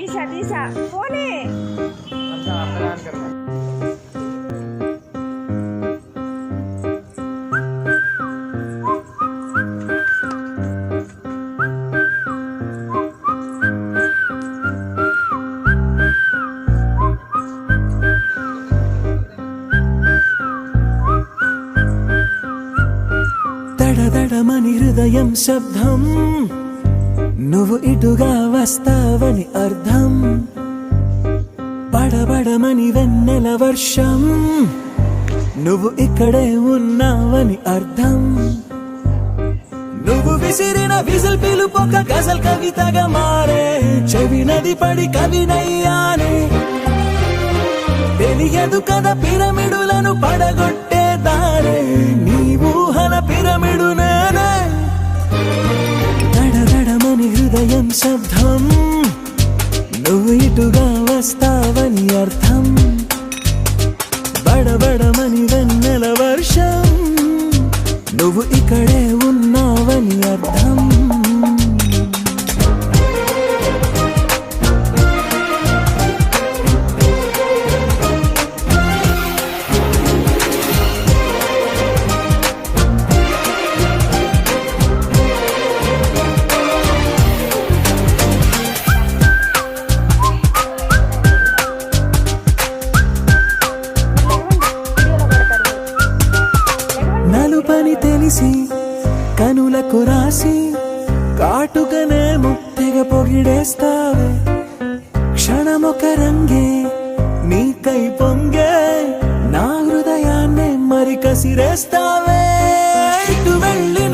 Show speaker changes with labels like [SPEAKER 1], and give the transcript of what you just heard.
[SPEAKER 1] తీసా తీసా పోనీ
[SPEAKER 2] దడదడమని హృదయం శబ్దం నువ్వు ఇటుగా వస్తావని అర్థం బడబడమని వెన్నెల వర్షం నువ్వు ఇక్కడే ఉన్నావని అర్థం నువ్వు విసిరిన విజిల్ పిలుపొక గజల్ కవితగా మారే చెవి నది పడి కవినయ్యానే తెలియదు కదా పిరమిడులను పడగొట్టే దారే నీ ఊహల పిరమిడు నేనే దడదడమని హృదయం శబ్దం నువ్వు ఇటుగా వస్తావని అర్థం బడబడమని వెన్నెల వర్షం నువ్వు ఇక్కడే ఉన్నావని అర్థం నలుపని తెలిసి కనులకు రాసి కాటుకనే ముత్తెగ పొగిడేస్తావే క్షణమొక రంగే నీకై పొంగే నా హృదయాన్నే మరి కసిరేస్తావే ఇటు వెళ్ళి